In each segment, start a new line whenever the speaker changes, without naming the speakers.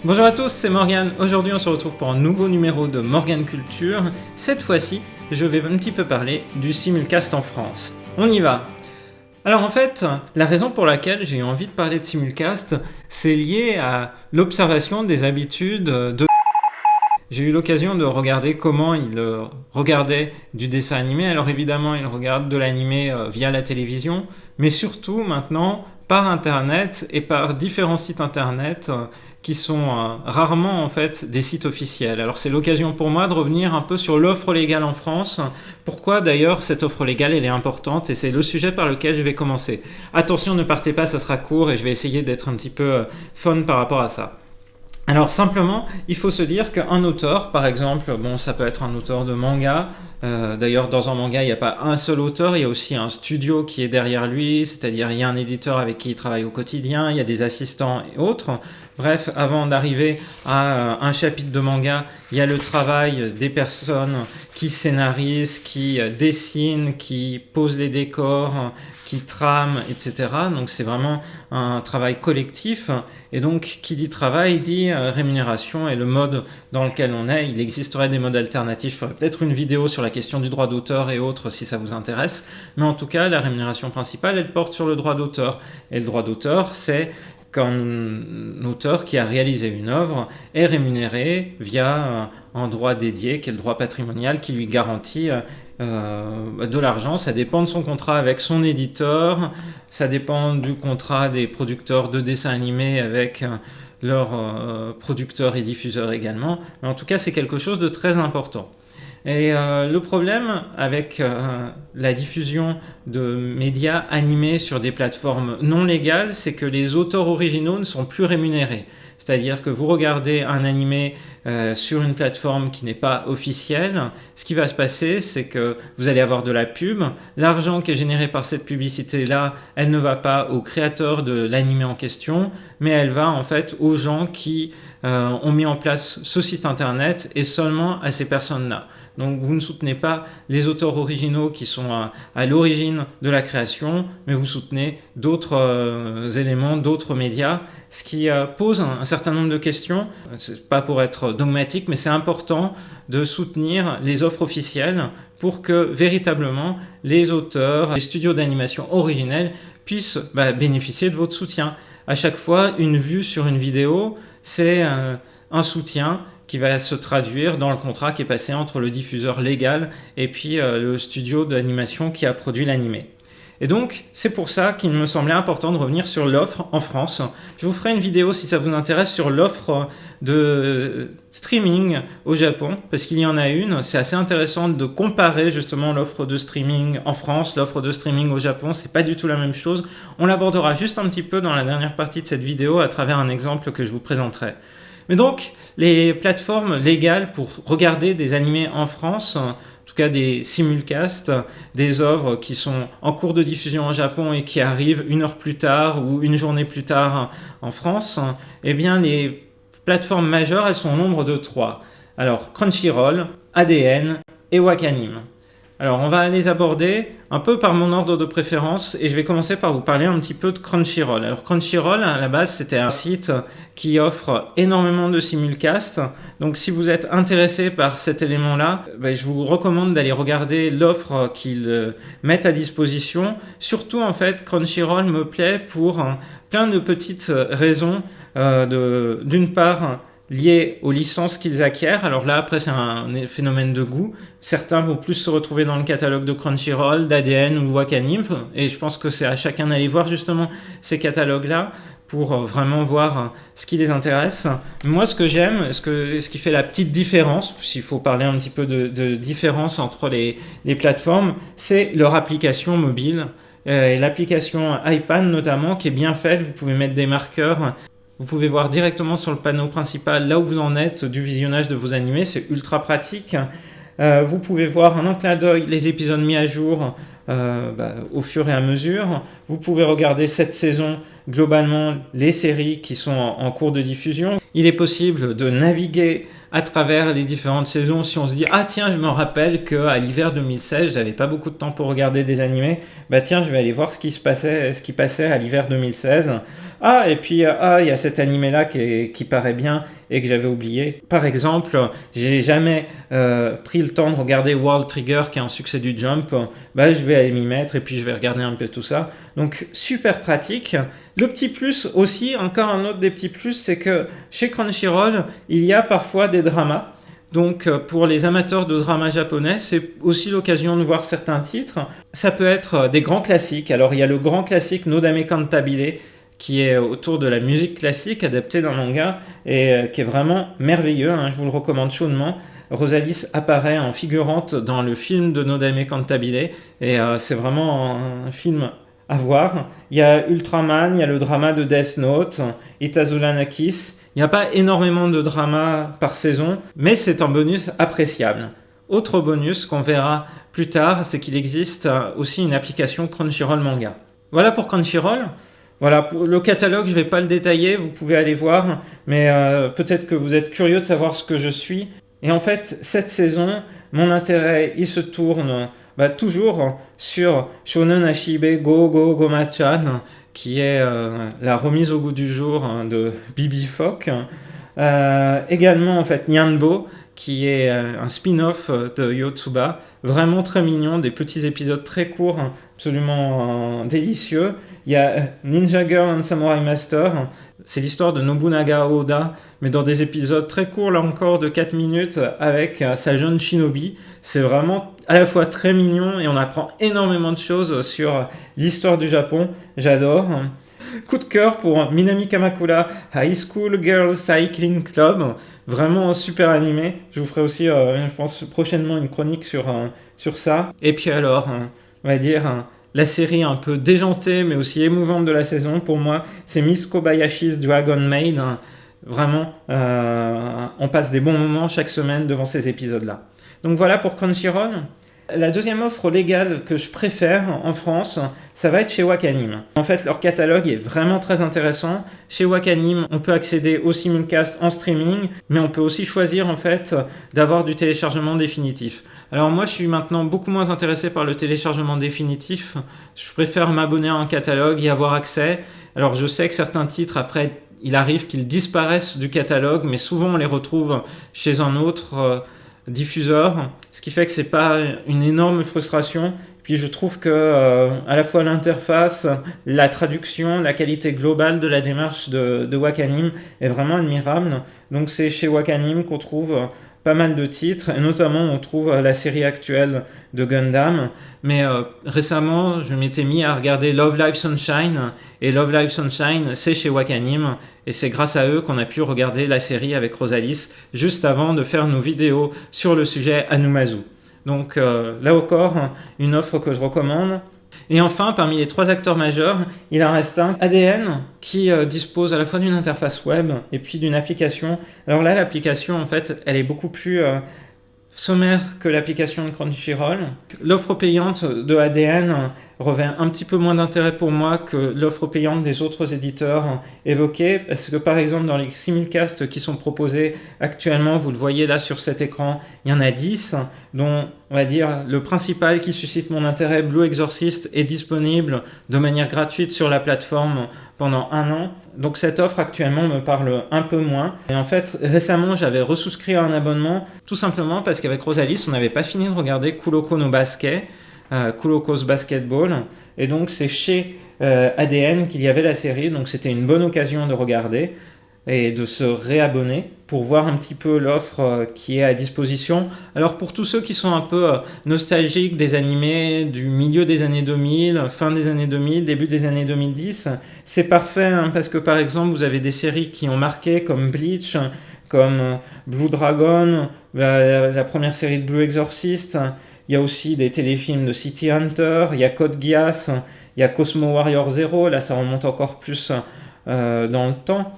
Bonjour à tous, c'est Morgane. Aujourd'hui, on se retrouve pour un nouveau numéro de Morgane Culture. Cette fois-ci, je vais un petit peu parler du simulcast en France. On y va. Alors en fait, la raison pour laquelle j'ai eu envie de parler de simulcast, c'est lié à l'observation des habitudes de... J'ai eu l'occasion de regarder comment il regardait du dessin animé. Alors évidemment, il regarde de l'animé via la télévision, mais surtout maintenant par Internet et par différents sites Internet qui sont rarement en fait des sites officiels. Alors c'est l'occasion pour moi de revenir un peu sur l'offre légale en France. Pourquoi d'ailleurs cette offre légale elle est importante et c'est le sujet par lequel je vais commencer. Attention, ne partez pas, ça sera court et je vais essayer d'être un petit peu fun par rapport à ça. Alors simplement, il faut se dire qu'un auteur, par exemple, bon, ça peut être un auteur de manga. D'ailleurs, dans un manga, il n'y a pas un seul auteur, il y a aussi un studio qui est derrière lui, c'est-à-dire il y a un éditeur avec qui il travaille au quotidien, il y a des assistants et autres. Bref, avant d'arriver à un chapitre de manga, il y a le travail des personnes qui scénarisent, qui dessinent, qui posent les décors, qui trament, etc. Donc c'est vraiment un travail collectif. Et donc, qui dit travail dit rémunération et le mode dans lequel on est. Il existerait des modes alternatifs. Je ferai peut-être une vidéo sur la question du droit d'auteur et autres si ça vous intéresse. Mais en tout cas, la rémunération principale, elle porte sur le droit d'auteur. Et le droit d'auteur, c'est qu'un auteur qui a réalisé une œuvre est rémunéré via un droit dédié, qui est le droit patrimonial, qui lui garantit de l'argent. Ça dépend de son contrat avec son éditeur, ça dépend du contrat des producteurs de dessins animés avec leurs producteurs et diffuseurs également. Mais en tout cas, c'est quelque chose de très important. Et le problème avec la diffusion de médias animés sur des plateformes non légales, c'est que les auteurs originaux ne sont plus rémunérés. C'est-à-dire que vous regardez un animé sur une plateforme qui n'est pas officielle, ce qui va se passer, c'est que vous allez avoir de la pub. L'argent qui est généré par cette publicité-là, elle ne va pas aux créateurs de l'animé en question, mais elle va en fait aux gens qui ont mis en place ce site internet et seulement à ces personnes-là. Donc vous ne soutenez pas les auteurs originaux qui sont à l'origine de la création, mais vous soutenez d'autres éléments, d'autres médias, ce qui pose un certain nombre de questions. C'est pas pour être dogmatique, mais c'est important de soutenir les offres officielles pour que véritablement les auteurs, les studios d'animation originels puissent bénéficier de votre soutien. À chaque fois, une vue sur une vidéo, c'est un soutien qui va se traduire dans le contrat qui est passé entre le diffuseur légal et puis le studio d'animation qui a produit l'animé. Et donc, c'est pour ça qu'il me semblait important de revenir sur l'offre en France. Je vous ferai une vidéo si ça vous intéresse sur l'offre de streaming au Japon, parce qu'il y en a une. C'est assez intéressant de comparer justement l'offre de streaming en France, l'offre de streaming au Japon. C'est pas du tout la même chose. On l'abordera juste un petit peu dans la dernière partie de cette vidéo à travers un exemple que je vous présenterai. Mais donc, les plateformes légales pour regarder des animés en France, en tout cas des simulcasts, des œuvres qui sont en cours de diffusion au Japon et qui arrivent une heure plus tard ou une journée plus tard en France, eh bien les plateformes majeures, elles sont au nombre de 3. Alors Crunchyroll, ADN et Wakanim. Alors on va les aborder un peu par mon ordre de préférence et je vais commencer par vous parler un petit peu de Crunchyroll. Alors Crunchyroll, à la base, c'était un site qui offre énormément de simulcasts. Donc si vous êtes intéressé par cet élément-là, je vous recommande d'aller regarder l'offre qu'ils mettent à disposition. Surtout en fait, Crunchyroll me plaît pour plein de petites raisons. D'une part, liées aux licences qu'ils acquièrent. Alors là, après, c'est un phénomène de goût. Certains vont plus se retrouver dans le catalogue de Crunchyroll, d'ADN ou de Wakanim. Et je pense que c'est à chacun d'aller voir justement ces catalogues-là pour vraiment voir ce qui les intéresse. Moi, ce que j'aime, ce qui fait la petite différence, s'il faut parler un petit peu de différence entre les plateformes, c'est leur application mobile. Et l'application iPad notamment, qui est bien faite. Vous pouvez mettre des marqueurs. Vous pouvez voir directement sur le panneau principal là où vous en êtes du visionnage de vos animés, c'est ultra pratique. Vous pouvez voir en un clin d'œil les épisodes mis à jour au fur et à mesure. Vous pouvez regarder cette saison globalement les séries qui sont en cours de diffusion. Il est possible de naviguer à travers les différentes saisons si on se dit « Ah tiens, je me rappelle qu'à l'hiver 2016, j'avais pas beaucoup de temps pour regarder des animés. Bah tiens, je vais aller voir ce qui passait à l'hiver 2016. Ah, et puis, il y a cet animé-là qui paraît bien et que j'avais oublié. Par exemple, j'ai jamais pris le temps de regarder World Trigger, qui est un succès du Jump. Bah, je vais aller m'y mettre et puis je vais regarder un peu tout ça. Donc, super pratique. Le petit plus aussi, encore un autre des petits plus, c'est que chez Crunchyroll, il y a parfois des dramas. Donc pour les amateurs de drama japonais, c'est aussi l'occasion de voir certains titres. Ça peut être des grands classiques. Alors il y a le grand classique Nodame Cantabile, qui est autour de la musique classique adaptée d'un manga et qui est vraiment merveilleux, hein, je vous le recommande chaudement. Rosalis apparaît en figurante dans le film de Nodame Cantabile et c'est vraiment un film à voir. Il y a Ultraman, il y a le drama de Death Note, Itazulanakis. Il n'y a pas énormément de drama par saison, mais c'est un bonus appréciable. Autre bonus qu'on verra plus tard, c'est qu'il existe aussi une application Crunchyroll Manga. Voilà pour Crunchyroll. Voilà, pour le catalogue, je ne vais pas le détailler, vous pouvez aller voir, mais peut-être que vous êtes curieux de savoir ce que je suis. Et en fait, cette saison, mon intérêt, il se tourne toujours sur Shonen Ashibe Go Go Goma-chan, qui est la remise au goût du jour de Bibi Fock. Également, en fait, Nyanbo, qui est un spin-off de Yotsuba, vraiment très mignon, des petits épisodes très courts, absolument délicieux. Il y a Ninja Girl and Samurai Master, c'est l'histoire de Nobunaga Oda, mais dans des épisodes très courts, là encore, de 4 minutes, avec sa jeune shinobi. C'est vraiment à la fois très mignon et on apprend énormément de choses sur l'histoire du Japon. J'adore. Coup de cœur pour Minami Kamakura High School Girls Cycling Club, vraiment un super animé. Je vous ferai aussi, je pense, prochainement une chronique sur ça. Et puis alors, on va dire, la série un peu déjantée mais aussi émouvante de la saison, pour moi, c'est Miss Kobayashi's Dragon Maid. Vraiment, on passe des bons moments chaque semaine devant ces épisodes-là. Donc voilà pour Crunchyroll. La deuxième offre légale que je préfère en France, ça va être chez Wakanim. En fait, leur catalogue est vraiment très intéressant. Chez Wakanim, on peut accéder au simulcast en streaming, mais on peut aussi choisir en fait d'avoir du téléchargement définitif. Alors moi, je suis maintenant beaucoup moins intéressé par le téléchargement définitif. Je préfère m'abonner à un catalogue, y avoir accès. Alors je sais que certains titres, après, il arrive qu'ils disparaissent du catalogue, mais souvent on les retrouve chez un autre diffuseur, ce qui fait que c'est pas une énorme frustration. Puis je trouve que à la fois l'interface, la traduction, la qualité globale de la démarche de Wakanim est vraiment admirable. Donc c'est chez Wakanim qu'on trouve pas mal de titres, et notamment on trouve la série actuelle de Gundam. Mais récemment, je m'étais mis à regarder Love Live Sunshine, et Love Live Sunshine, c'est chez Wakanim, et c'est grâce à eux qu'on a pu regarder la série avec Rosalis, juste avant de faire nos vidéos sur le sujet Anumazu. Donc là encore, une offre que je recommande. Et enfin, parmi les 3 acteurs majeurs, il en reste un, ADN, qui dispose à la fois d'une interface web et puis d'une application. Alors là, l'application, en fait, elle est beaucoup plus sommaire que l'application de Crunchyroll. L'offre payante de ADN revêt un petit peu moins d'intérêt pour moi que l'offre payante des autres éditeurs évoqués, parce que par exemple dans les simulcasts qui sont proposés actuellement, vous le voyez là sur cet écran, il y en a 10, dont on va dire le principal qui suscite mon intérêt, Blue Exorcist, est disponible de manière gratuite sur la plateforme pendant 1 an. Donc cette offre actuellement me parle un peu moins. Et en fait, récemment, j'avais resouscrit à un abonnement, tout simplement parce qu'avec Rosalis, on n'avait pas fini de regarder Kuroko no Basket, Kuroko's Basketball, et donc c'est chez ADN qu'il y avait la série, donc c'était une bonne occasion de regarder et de se réabonner pour voir un petit peu l'offre qui est à disposition. Alors pour tous ceux qui sont un peu nostalgiques des animés du milieu des années 2000, fin des années 2000, début des années 2010, c'est parfait, hein, parce que par exemple vous avez des séries qui ont marqué comme Bleach, comme Blue Dragon, la première série de Blue Exorcist. Il y a aussi des téléfilms de City Hunter, il y a Code Geass, il y a Cosmo Warrior Zero, là ça remonte encore plus dans le temps.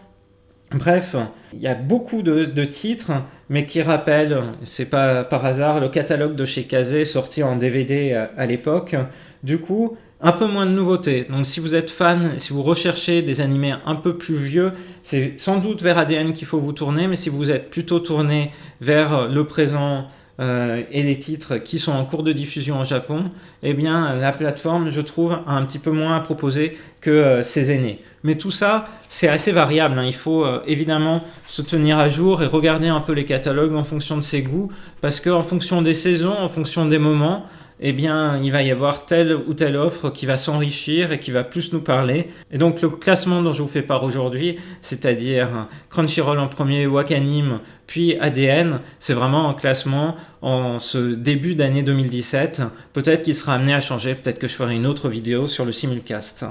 Bref, il y a beaucoup de titres, mais qui rappellent, c'est pas par hasard, le catalogue de chez Kazé sorti en DVD à l'époque. Du coup, un peu moins de nouveautés. Donc si vous êtes fan, si vous recherchez des animés un peu plus vieux, c'est sans doute vers ADN qu'il faut vous tourner, mais si vous êtes plutôt tourné vers le présent et les titres qui sont en cours de diffusion au Japon, eh bien la plateforme, je trouve, a un petit peu moins à proposer que ses aînés. Mais tout ça, c'est assez variable, hein. Il faut évidemment se tenir à jour et regarder un peu les catalogues en fonction de ses goûts, parce qu'en fonction des saisons, en fonction des moments, eh bien, il va y avoir telle ou telle offre qui va s'enrichir et qui va plus nous parler. Et donc, le classement dont je vous fais part aujourd'hui, c'est-à-dire Crunchyroll en premier, Wakanim, puis ADN, c'est vraiment un classement en ce début d'année 2017. Peut-être qu'il sera amené à changer, peut-être que je ferai une autre vidéo sur le simulcast.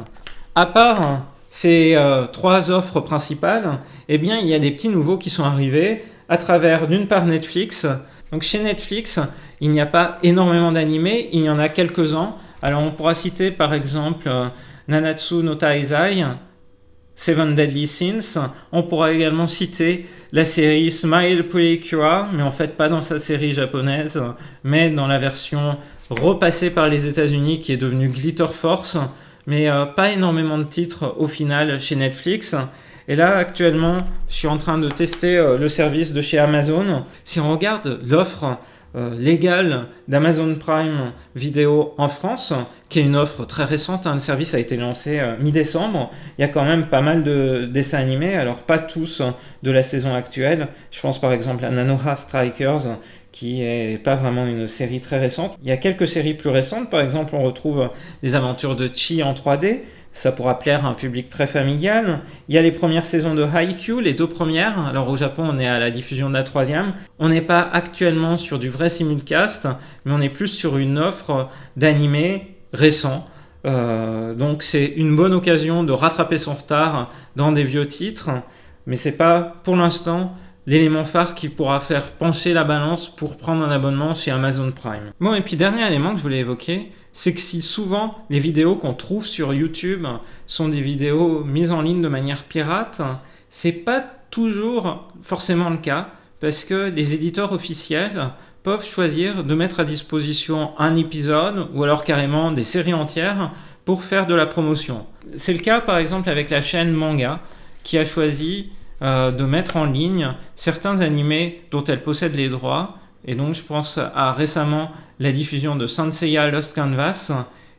À part ces trois offres principales, eh bien, il y a des petits nouveaux qui sont arrivés à travers, d'une part, Netflix. Donc chez Netflix, il n'y a pas énormément d'animés, il y en a quelques-uns. Alors on pourra citer par exemple Nanatsu no Taizai, Seven Deadly Sins. On pourra également citer la série Smile Pretty Cure, mais en fait pas dans sa série japonaise, mais dans la version repassée par les États-Unis qui est devenue Glitter Force. Mais pas énormément de titres au final chez Netflix. Et là, actuellement, je suis en train de tester le service de chez Amazon. Si on regarde l'offre légale d'Amazon Prime Vidéo en France, qui est une offre très récente, hein, le service a été lancé mi-décembre, il y a quand même pas mal de dessins animés, alors pas tous de la saison actuelle. Je pense par exemple à Nanoha Strikers, qui est pas vraiment une série très récente. Il y a quelques séries plus récentes, par exemple on retrouve des aventures de Chi en 3D, ça pourra plaire à un public très familial. Il y a les premières saisons de Haikyuu, les deux premières. Alors au Japon, on est à la diffusion de la troisième. On n'est pas actuellement sur du vrai simulcast, mais on est plus sur une offre d'animés récents. Donc c'est une bonne occasion de rattraper son retard dans des vieux titres, mais c'est pas pour l'instant l'élément phare qui pourra faire pencher la balance pour prendre un abonnement chez Amazon Prime. Bon, et puis dernier élément que je voulais évoquer, c'est que si souvent les vidéos qu'on trouve sur YouTube sont des vidéos mises en ligne de manière pirate, c'est pas toujours forcément le cas, parce que les éditeurs officiels peuvent choisir de mettre à disposition un épisode ou alors carrément des séries entières pour faire de la promotion. C'est le cas par exemple avec la chaîne Manga qui a choisi de mettre en ligne certains animés dont elle possède les droits. Et donc je pense à récemment la diffusion de Saint Seiya Lost Canvas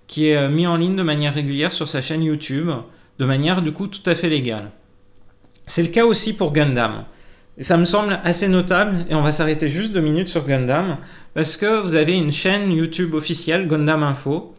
qui est mis en ligne de manière régulière sur sa chaîne YouTube, de manière du coup tout à fait légale. C'est le cas aussi pour Gundam. Et ça me semble assez notable, et on va s'arrêter juste 2 minutes sur Gundam, parce que vous avez une chaîne YouTube officielle, Gundam Info,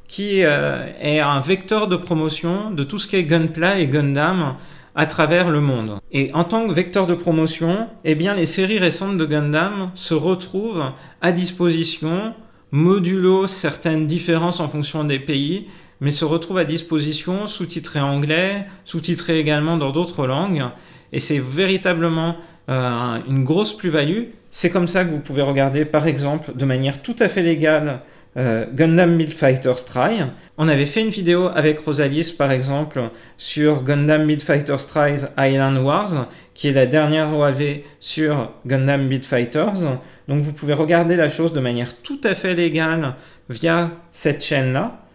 qui est un vecteur de promotion de tout ce qui est Gunpla et Gundam à travers le monde. Et en tant que vecteur de promotion, eh bien les séries récentes de Gundam se retrouvent à disposition, modulo certaines différences en fonction des pays, mais se retrouvent à disposition sous-titrées anglais, sous-titrées également dans d'autres langues, et c'est véritablement une grosse plus-value. C'est comme ça que vous pouvez regarder par exemple de manière tout à fait légale Gundam Build Fighters Try. On avait fait une vidéo avec Rosalis par exemple sur Gundam Build Fighters Try Island Wars, qui est la dernière OAV sur Gundam Build Fighters. Donc vous pouvez regarder la chose de manière tout à fait légale via cette chaîne-là.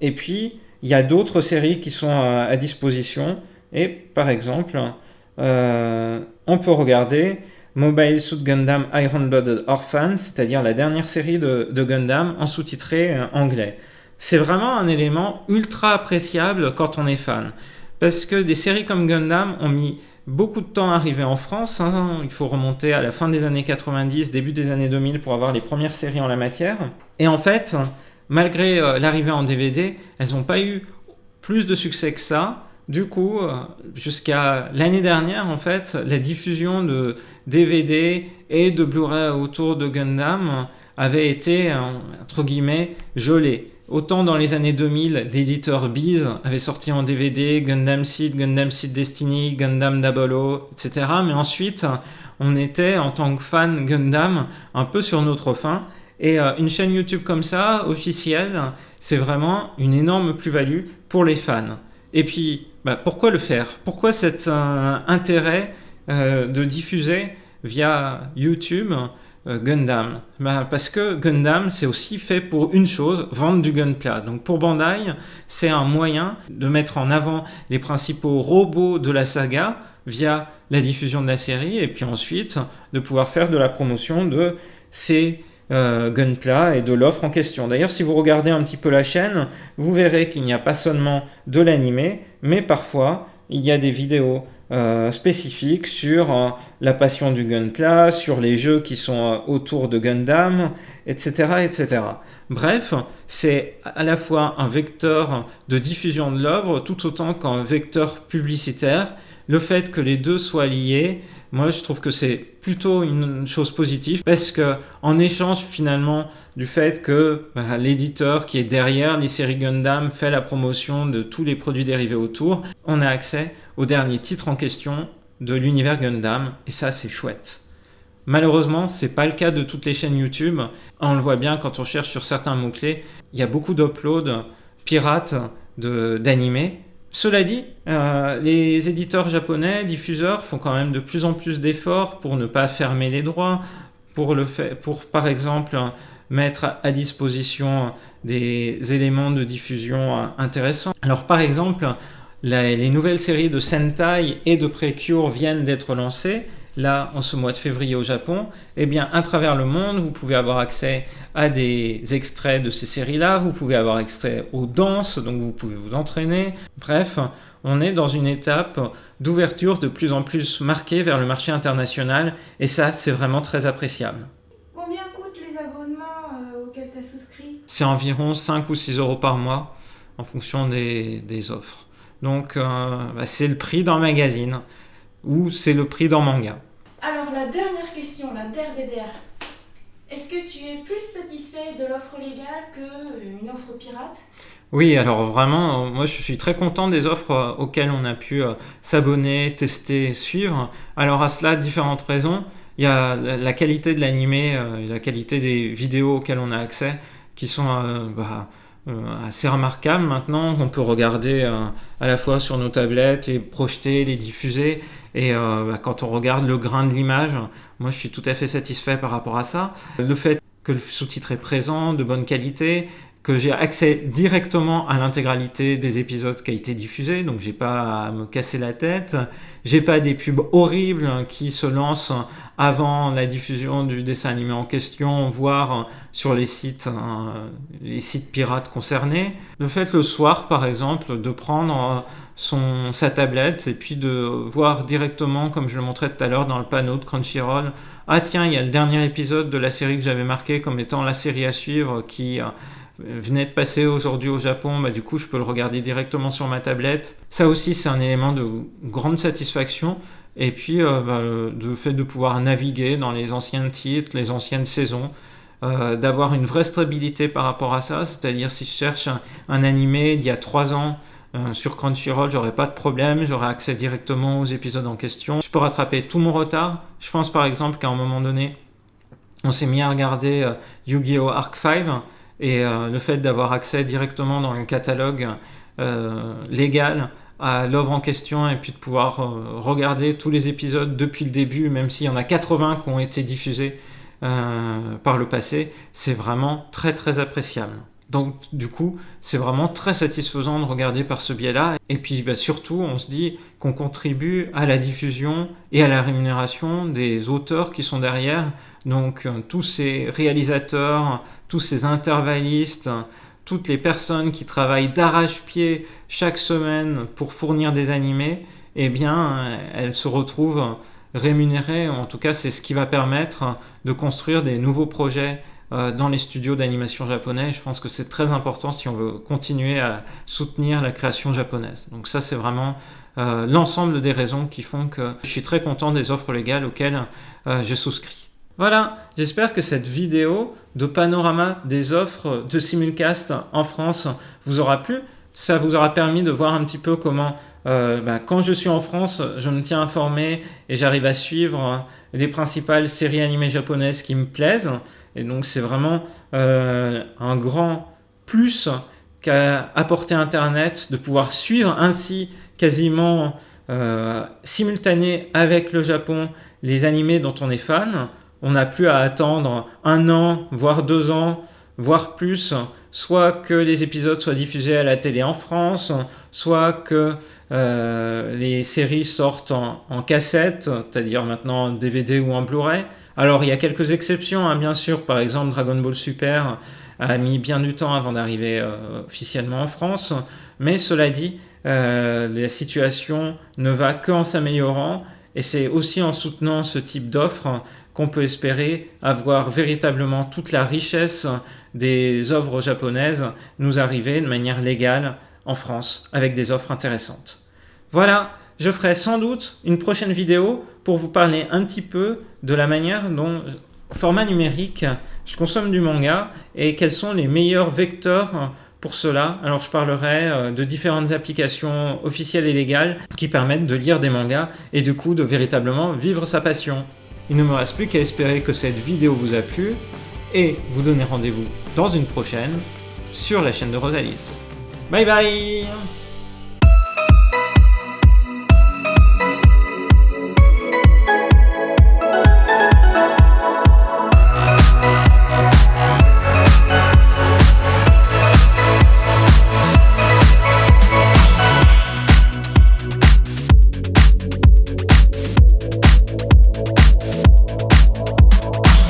Et puis il y a d'autres séries qui sont à disposition. Et par exemple, on peut regarder Mobile Suit Gundam Iron Blooded Orphan, c'est-à-dire la dernière série de Gundam en sous-titré anglais. C'est vraiment un élément ultra appréciable quand on est fan, parce que des séries comme Gundam ont mis beaucoup de temps à arriver en France, hein. Il faut remonter à la fin des années 90, début des années 2000 pour avoir les premières séries en la matière. Et en fait, malgré l'arrivée en DVD, elles n'ont pas eu plus de succès que ça. Du coup, jusqu'à l'année dernière, en fait, la diffusion de DVD et de Blu-ray autour de Gundam avait été, entre guillemets, gelée. Autant dans les années 2000, l'éditeur Beez avait sorti en DVD Gundam Seed Destiny, Gundam 00, etc. Mais ensuite, on était, en tant que fan Gundam, un peu sur notre faim. Et une chaîne YouTube comme ça, officielle, c'est vraiment une énorme plus-value pour les fans. Et puis, pourquoi le faire ? Pourquoi cet intérêt de diffuser via YouTube Gundam? Parce que Gundam, c'est aussi fait pour une chose, vendre du Gunpla. Donc pour Bandai, c'est un moyen de mettre en avant les principaux robots de la saga via la diffusion de la série, et puis ensuite de pouvoir faire de la promotion de ces Gunpla et de l'offre en question. D'ailleurs, si vous regardez un petit peu la chaîne, vous verrez qu'il n'y a pas seulement de l'animé, mais parfois il y a des vidéos spécifiques sur la passion du Gunpla, sur les jeux qui sont autour de Gundam, etc., etc. Bref, c'est à la fois un vecteur de diffusion de l'œuvre tout autant qu'un vecteur publicitaire. Le fait que les deux soient liés, moi je trouve que c'est plutôt une chose positive parce que en échange finalement du fait que l'éditeur qui est derrière les séries Gundam fait la promotion de tous les produits dérivés autour, on a accès au dernier titre en question de l'univers Gundam, et ça c'est chouette. Malheureusement, c'est pas le cas de toutes les chaînes YouTube. On le voit bien quand on cherche sur certains mots-clés, il y a beaucoup d'uploads pirates d'animés. Cela dit, les éditeurs japonais, diffuseurs, font quand même de plus en plus d'efforts pour ne pas fermer les droits, pour par exemple mettre à disposition des éléments de diffusion intéressants. Alors par exemple, les nouvelles séries de Sentai et de Precure viennent d'être lancées. Là, en ce mois de février au Japon, eh bien, à travers le monde, vous pouvez avoir accès à des extraits de ces séries-là, vous pouvez avoir accès aux danses, donc vous pouvez vous entraîner. Bref, on est dans une étape d'ouverture de plus en plus marquée vers le marché international, et ça, c'est vraiment très appréciable.
Combien coûtent les abonnements auxquels tu as souscrit?
C'est environ 5 ou 6 euros par mois, en fonction des offres. Donc, c'est le prix d'un magazine, ou c'est le prix d'un manga.
Alors la dernière question, la DER. Est-ce que tu es plus satisfait de l'offre légale qu'une offre pirate?
Oui, alors vraiment, moi je suis très content des offres auxquelles on a pu s'abonner, tester, suivre. Alors à cela, différentes raisons. Il y a la qualité de l'animé, la qualité des vidéos auxquelles on a accès, qui sont assez remarquables maintenant. On peut regarder à la fois sur nos tablettes, les projeter, les diffuser. Et quand on regarde le grain de l'image, moi je suis tout à fait satisfait par rapport à ça. Le fait que le sous-titre est présent, de bonne qualité, que j'ai accès directement à l'intégralité des épisodes qui a été diffusé, donc j'ai pas à me casser la tête, j'ai pas des pubs horribles qui se lancent avant la diffusion du dessin animé en question, voire sur les sites pirates concernés. Le fait le soir par exemple de prendre sa tablette et puis de voir directement, comme je le montrais tout à l'heure dans le panneau de Crunchyroll, ah tiens, il y a le dernier épisode de la série que j'avais marqué comme étant la série à suivre qui venait de passer aujourd'hui au Japon, du coup je peux le regarder directement sur ma tablette. Ça aussi c'est un élément de grande satisfaction. Et puis le fait de pouvoir naviguer dans les anciens titres, les anciennes saisons, d'avoir une vraie stabilité par rapport à ça, c'est-à-dire si je cherche un animé d'il y a 3 ans sur Crunchyroll, j'aurais pas de problème, j'aurais accès directement aux épisodes en question. Je peux rattraper tout mon retard. Je pense par exemple qu'à un moment donné, on s'est mis à regarder Yu-Gi-Oh! Arc 5, et le fait d'avoir accès directement dans le catalogue légal à l'œuvre en question, et puis de pouvoir regarder tous les épisodes depuis le début, même s'il y en a 80 qui ont été diffusés par le passé, c'est vraiment très très appréciable. Donc du coup, c'est vraiment très satisfaisant de regarder par ce biais-là. Et puis surtout, on se dit qu'on contribue à la diffusion et à la rémunération des auteurs qui sont derrière. Donc tous ces réalisateurs, tous ces intervallistes, toutes les personnes qui travaillent d'arrache-pied chaque semaine pour fournir des animés, eh bien, elles se retrouvent rémunérées. En tout cas, c'est ce qui va permettre de construire des nouveaux projets dans les studios d'animation japonais. Je pense que c'est très important si on veut continuer à soutenir la création japonaise. Donc ça, c'est vraiment l'ensemble des raisons qui font que je suis très content des offres légales auxquelles je souscris. Voilà, j'espère que cette vidéo de panorama des offres de simulcast en France vous aura plu. Ça vous aura permis de voir un petit peu comment, quand je suis en France, je me tiens informé et j'arrive à suivre les principales séries animées japonaises qui me plaisent. Et donc c'est vraiment un grand plus qu'a apporté Internet de pouvoir suivre ainsi quasiment simultané avec le Japon les animés dont on est fan. on n'a plus à attendre 1 an, voire 2 ans, voire plus, soit que les épisodes soient diffusés à la télé en France, soit que les séries sortent en cassette, c'est-à-dire maintenant en DVD ou en Blu-ray. Alors il y a quelques exceptions, hein, bien sûr, par exemple Dragon Ball Super a mis bien du temps avant d'arriver officiellement en France, mais cela dit, la situation ne va qu'en s'améliorant, et c'est aussi en soutenant ce type d'offres qu'on peut espérer avoir véritablement toute la richesse des œuvres japonaises nous arriver de manière légale en France avec des offres intéressantes. Voilà, je ferai sans doute une prochaine vidéo pour vous parler un petit peu de la manière dont, format numérique, je consomme du manga et quels sont les meilleurs vecteurs pour cela. Alors je parlerai de différentes applications officielles et légales qui permettent de lire des mangas et du coup de véritablement vivre sa passion. Il ne me reste plus qu'à espérer que cette vidéo vous a plu et vous donner rendez-vous dans une prochaine sur la chaîne de Rosalis. Bye bye!